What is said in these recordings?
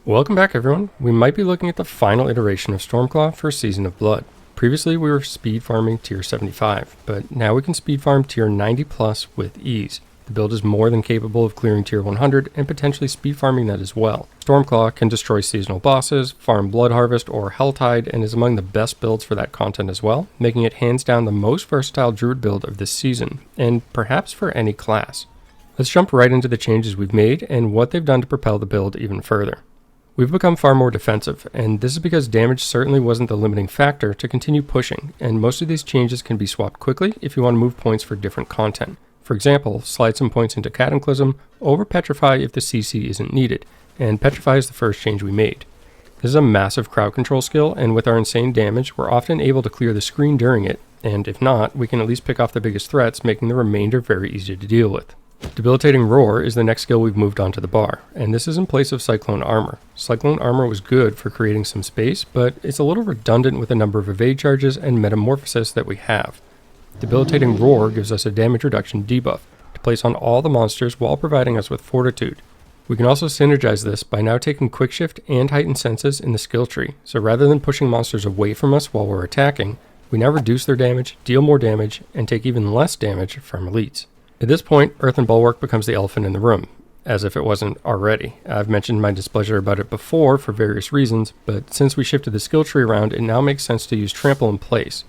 Welcome back everyone. We might be looking at the final iteration of Stormclaw for Season of Blood. Previously we were speed farming tier 75, but now we can speed farm tier 90 plus with ease. The build is more than capable of clearing tier 100 and potentially speed farming that as well. Stormclaw can destroy seasonal bosses, farm Blood Harvest or Helltide, and is among the best builds for that content as well, making it hands down the most versatile Druid build of this season, and perhaps for any class. Let's jump right into the changes we've made and what they've done to propel the build even further. We've become far more defensive, and this is because damage certainly wasn't the limiting factor to continue pushing, and most of these changes can be swapped quickly if you want to move points for different content. For example, slide some points into Cataclysm over Petrify if the CC isn't needed, and Petrify is the first change we made. This is a massive crowd control skill, and with our insane damage, we're often able to clear the screen during it, and if not, we can at least pick off the biggest threats, making the remainder very easy to deal with. Debilitating Roar is the next skill we've moved onto the bar, and this is in place of Cyclone Armor. Cyclone Armor was good for creating some space, but it's a little redundant with the number of evade charges and metamorphosis that we have. Debilitating Roar gives us a damage reduction debuff to place on all the monsters while providing us with Fortitude. We can also synergize this by now taking Quick Shift and Heightened Senses in the skill tree, so rather than pushing monsters away from us while we're attacking, we now reduce their damage, deal more damage, and take even less damage from elites. At this point, Earthen Bulwark becomes the elephant in the room, as if it wasn't already. I've mentioned my displeasure about it before for various reasons, but since we shifted the skill tree around, it now makes sense to use Trample in place.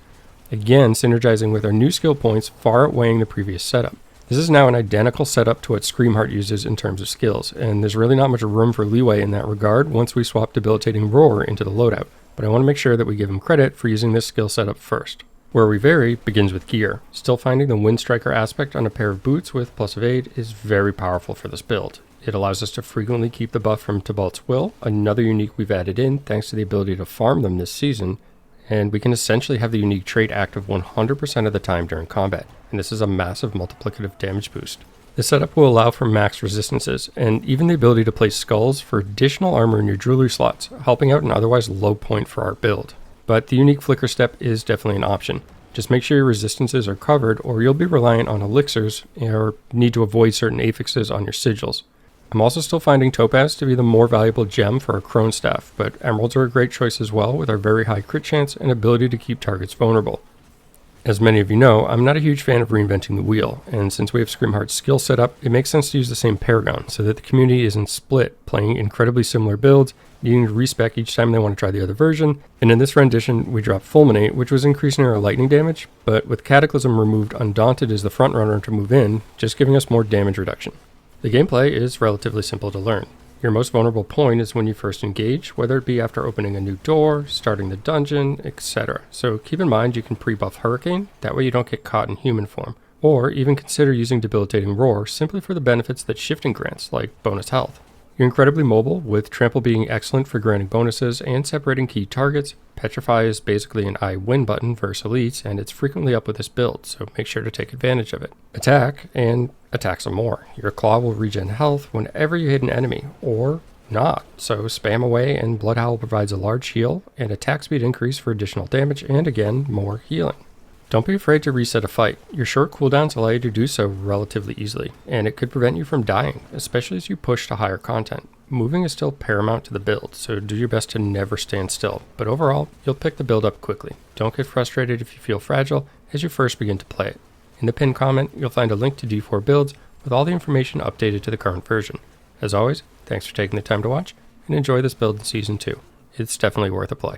Again, synergizing with our new skill points far outweighing the previous setup. This is now an identical setup to what Screamheart uses in terms of skills, and there's really not much room for leeway in that regard once we swap Debilitating Roar into the loadout, but I want to make sure that we give him credit for using this skill setup first. Where we vary begins with gear. Still finding the Wind Striker aspect on a pair of boots with plus evade is very powerful for this build. It allows us to frequently keep the buff from Tibault's Will, another unique we've added in thanks to the ability to farm them this season, and we can essentially have the unique trait active 100% of the time during combat, and this is a massive multiplicative damage boost. This setup will allow for max resistances, and even the ability to place skulls for additional armor in your jewelry slots, helping out an otherwise low point for our build. But the unique flicker step is definitely an option. Just make sure your resistances are covered or you'll be reliant on elixirs or need to avoid certain affixes on your sigils. I'm also still finding Topaz to be the more valuable gem for our Crone Staff, but Emeralds are a great choice as well with our very high crit chance and ability to keep targets vulnerable. As many of you know, I'm not a huge fan of reinventing the wheel, and since we have Screamheart's skill set up, it makes sense to use the same Paragon so that the community isn't split, playing incredibly similar builds, needing to respec each time they want to try the other version, and in this rendition we dropped Fulminate, which was increasing our lightning damage, but with Cataclysm removed, Undaunted is the frontrunner to move in, just giving us more damage reduction. The gameplay is relatively simple to learn. Your most vulnerable point is when you first engage, whether it be after opening a new door, starting the dungeon, etc. So keep in mind you can pre-buff Hurricane, that way you don't get caught in human form, or even consider using Debilitating Roar simply for the benefits that shifting grants, like bonus health. You're incredibly mobile, with Trample being excellent for granting bonuses and separating key targets. Petrify is basically an I win button versus elites, and it's frequently up with this build, so make sure to take advantage of it. Attack, and attack some more. Your Claw will regen health whenever you hit an enemy, or not, so spam away and Blood Howl provides a large heal, and attack speed increase for additional damage, and again, more healing. Don't be afraid to reset a fight. Your short cooldowns allow you to do so relatively easily, and it could prevent you from dying, especially as you push to higher content. Moving is still paramount to the build, so do your best to never stand still, but overall, you'll pick the build up quickly. Don't get frustrated if you feel fragile as you first begin to play it. In the pinned comment, you'll find a link to D4 builds with all the information updated to the current version. As always, thanks for taking the time to watch, and enjoy this build in Season 2. It's definitely worth a play.